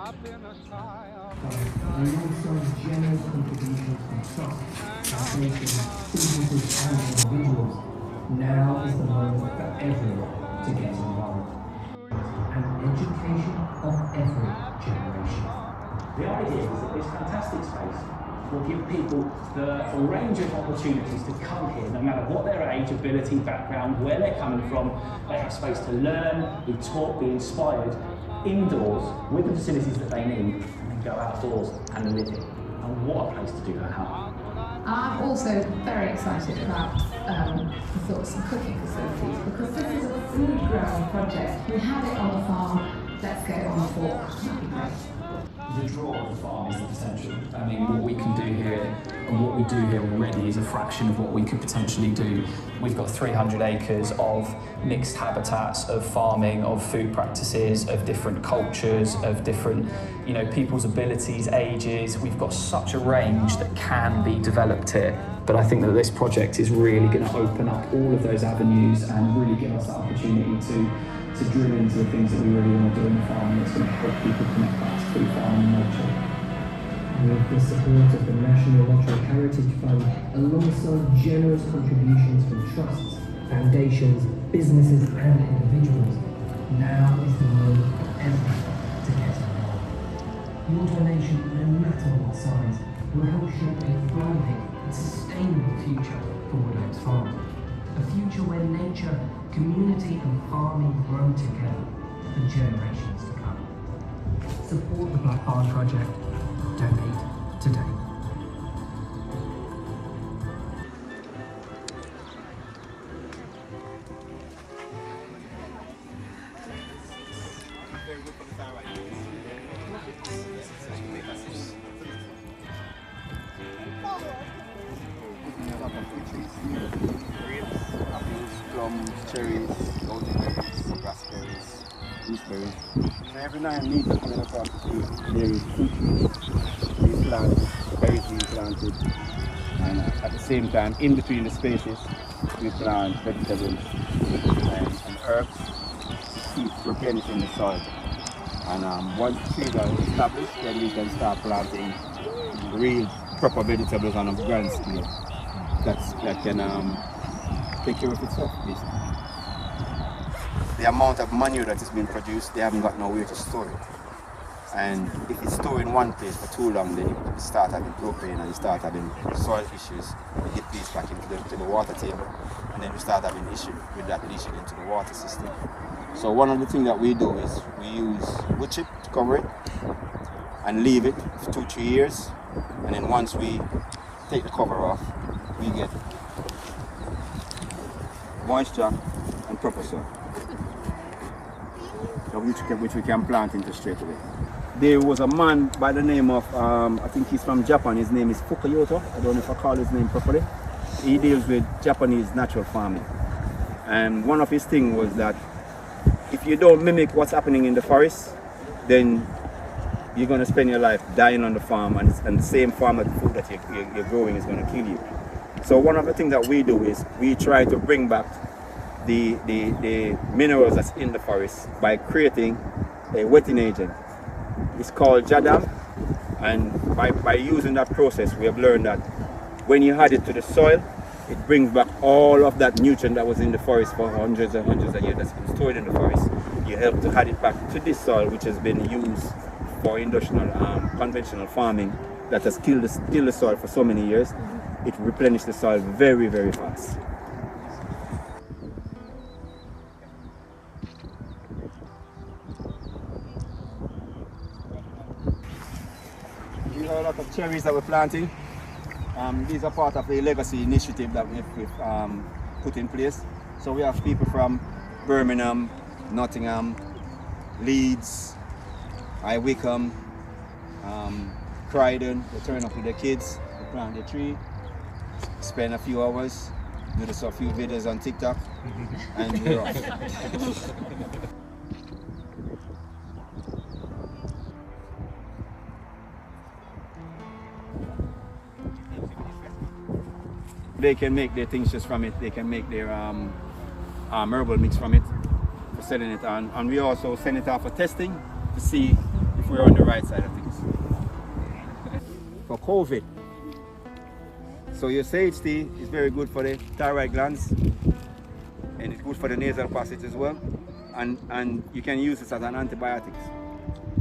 alongside generous contributions from trusts, foundations, businesses and individuals, now is the moment for everyone to get involved. An education of every generation. The idea is that this fantastic space will give people a range of opportunities to come here, no matter what their age, ability, background, where they're coming from. They have space to learn, be taught, be inspired, indoors, with the facilities that they need, and then go outdoors and live it. And what a place to do that, huh? I'm also very excited about the thoughts and cooking facilities, because this is a food growing project. We have it on the farm, let's get it on the fork. That'd be great. The draw of the farm is the potential. I mean, what we can do here and what we do here already is a fraction of what we could potentially do. We've got 300 acres of mixed habitats, of farming, of food practices, of different cultures, of different, people's abilities, ages. We've got such a range that can be developed here. But I think that this project is really going to open up all of those avenues and really give us the opportunity to drill into the things that we really want to do in the farm, and it's going to help people connect back to food farming and nature. With the support of the National Lottery Heritage Fund, alongside generous contributions from trusts, foundations, businesses and individuals, now is the moment for everyone to get involved. Your donation, no matter what size, will help shape a thriving and sustainable future for Woodoaks Farm. A future where nature, community and farming grow together for generations to come. Support the Black Barn Project. Donate today. Plums, cherries, elderberries, raspberries, gooseberries. So every now and then we come across the fruit. There is fruit being planted, berries being planted, and at the same time, in between the spaces, we plant vegetables and herbs to keep replenishing the soil. And once the trees are established, then we can start planting real proper vegetables on a grand scale that can take care of itself, basically. The amount of manure that is being produced, they haven't got nowhere to store it. And if it's stored in one place for too long, then you start having propane and you start having soil issues. You get these back into the water table, and then you start having issue with that leaching into the water system. So one of the things that we do is we use wood chip to cover it and leave it for 2-3 years. And then once we take the cover off, we get moisture and proper soil, which we can plant into straight away. There was a man by the name of, I think he's from Japan, his name is Fukuyoto, I don't know if I call his name properly. He deals with Japanese natural farming. And one of his things was that if you don't mimic what's happening in the forest, then you're going to spend your life dying on the farm, and the same farm of food that you're growing is going to kill you. So one of the things that we do is we try to bring back the minerals that's in the forest by creating a wetting agent. It's called Jadam, and by using that process we have learned that when you add it to the soil, it brings back all of that nutrient that was in the forest for hundreds and hundreds of years that's been stored in the forest. You help to add it back to this soil, which has been used for industrial, conventional farming that has killed the soil for so many years. It replenishes the soil very, very fast. These are a lot of cherries that we're planting. These are part of a legacy initiative that we've put in place. So we have people from Birmingham, Nottingham, Leeds, Wickham, Croydon. They turn up with their kids, they plant the tree, spend a few hours, do a few videos on TikTok, and we're off. They can make their tinctures from it, they can make their herbal mix from it, for selling it on. And we also send it out for testing to see if if we're on the right side of things. For COVID. So your sage tea is very good for the thyroid glands, and it's good for the nasal passage as well. And you can use this as an antibiotic,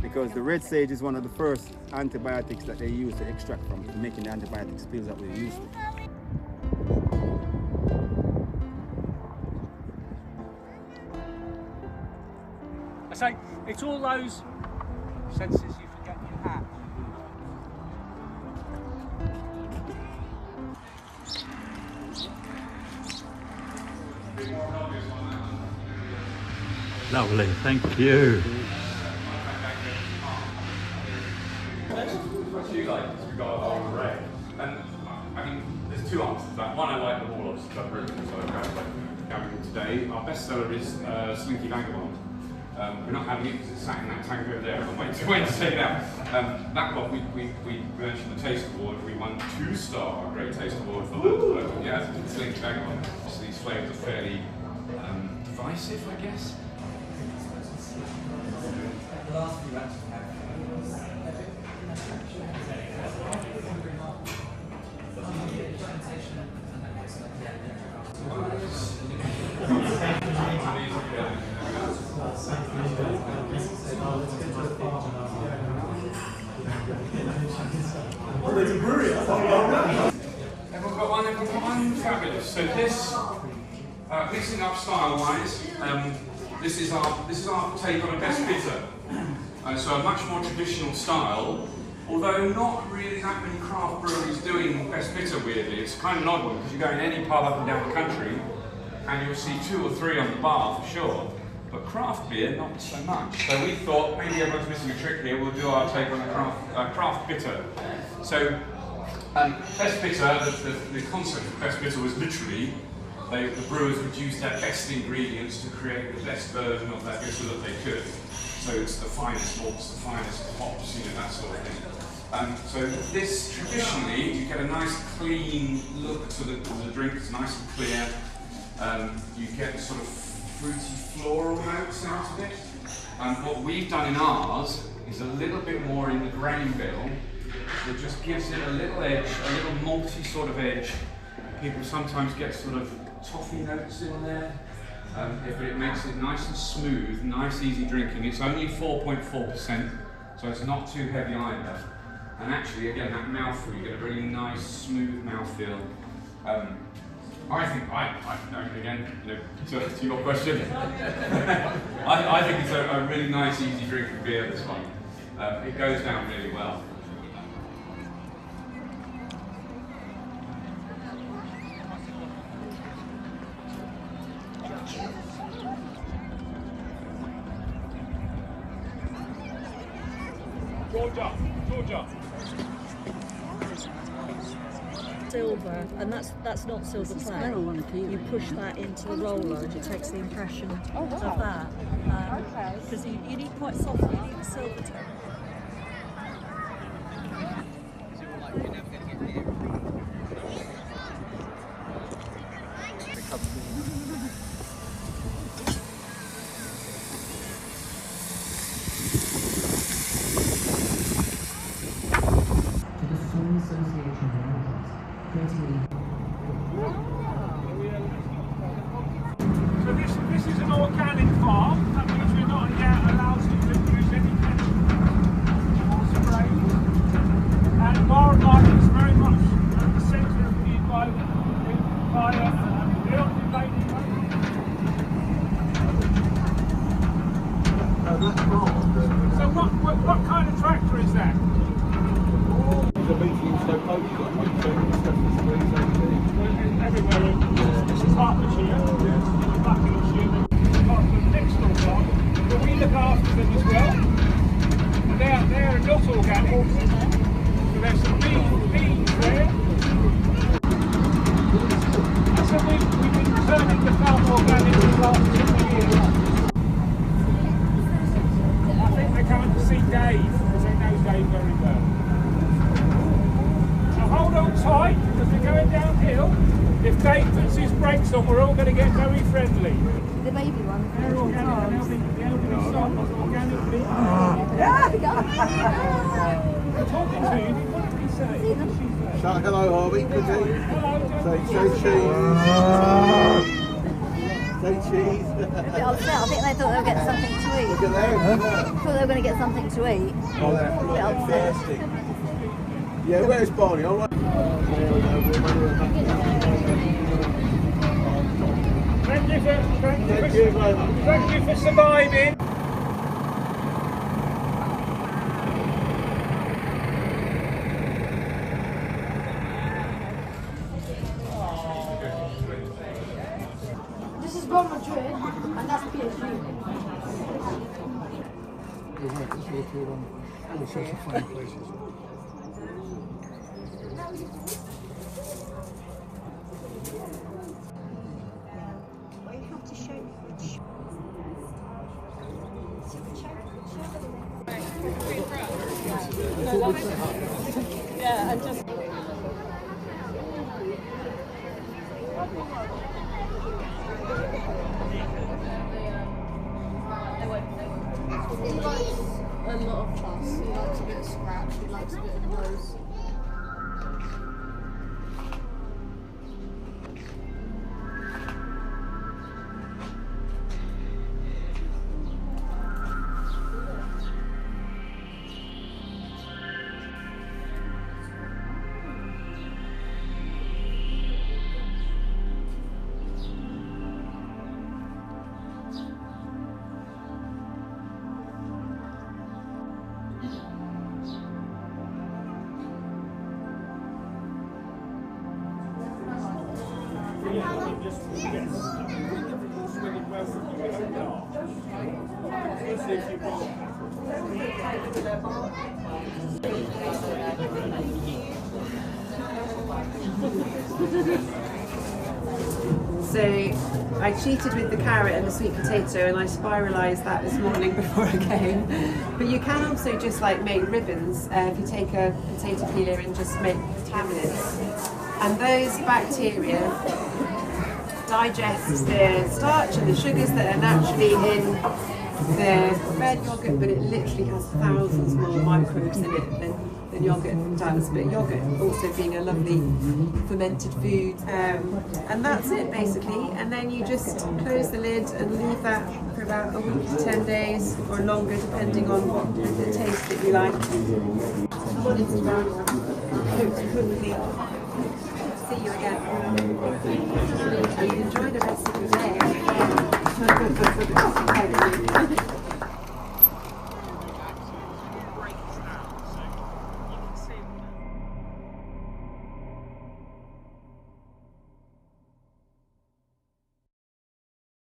because the red sage is one of the first antibiotics that they use to extract from making the antibiotic pills that we're used to. I say, it's all those senses you forget you have. Lovely, thank you. What do you like? We've got a whole array. And I mean, there's two answers to that. One, I like the Warlocks Club Brewery, so I've got like today. Our best seller is Slinky Vagabond. We're not having it because it's sat in that tank over there. I'm waiting to take it out. Vagabond, we mentioned the Taste Award. We won 2-star Great Taste Award for the yeah, Slinky Vagabond. So these flavours are fairly divisive, I guess. Oh, there's a brewery. Everyone got one, fabulous. So this, mixing up style-wise, this is our take on a best bitter. So a much more traditional style, although not really that many craft breweries doing best bitter, weirdly. It's kind of an odd one, because you go in any pub up and down the country and you'll see 2 or 3 on the bar for sure, but craft beer not so much. So we thought maybe everyone's missing a trick here, we'll do our take on the craft bitter. So best bitter, the concept of best bitter was literally the brewers would use their best ingredients to create the best version of that bitter that they could. So it's the finest malts, the finest hops, that sort of thing. So this, traditionally, you get a nice clean look to the drink, it's nice and clear. You get a sort of fruity floral notes out of it. And what we've done in ours is a little bit more in the grain bill that just gives it a little edge, a little malty sort of edge. People sometimes get sort of toffee notes in there. But it makes it nice and smooth, nice easy drinking. It's only 4.4%, so it's not too heavy either. And actually, again, that mouthfeel, you get a really nice, smooth mouthfeel. I think, again, to your question, I think it's a really nice, easy drinking beer, this one. It goes down really well. Georgia. Silver, and that's not silver clay. You push that into the roller and it takes the impression of that. Because you need quite soft, you need the silver tone. So this is an organic farm. That means we're not yet allowed to use any chemicals or spray. And wildlife is very much at the centre of the environment. So what kind of tractor is that? Everywhere. This is Hertfordshire, Buckinghamshire, apart from the next door farm. But we look after them as well. And they're not organic. So there's some beans there. So we've been turning the farm organic for the last 2 years. I think they're coming to see Dave, because they know Dave very well. Hold on tight, because we're going downhill. If Dave puts his brakes on, we're all going to get very friendly. The baby one. They're organic, and the elderly son was organic. Yeah, Shout hello, Harvey. Good day. Say cheese. Say cheese. A bit upset. I think they thought they were getting something to eat. Look at that. Thought they were going to get something to eat. Oh, A bit upset. Yeah, where's Barney? All right. Thank you for surviving. This is Real Madrid, and that's PSG. All sorts of funny places. Yeah, and just. He likes a lot of fuss. He likes a bit of scratch. He likes a bit of nose. So I cheated with the carrot and the sweet potato, and I spiralised that this morning before I came. But you can also just like make ribbons if you take a potato peeler and just make tablets. And those bacteria digest the starch and the sugars that are naturally in the red yogurt, but it literally has thousands more microbes in it than yogurt does. But yogurt also being a lovely fermented food. And that's it basically. And then you just close the lid and leave that for about a week to 10 days or longer, depending on what the taste that you like. It's cooked quickly. See you again. And enjoy the rest of the day.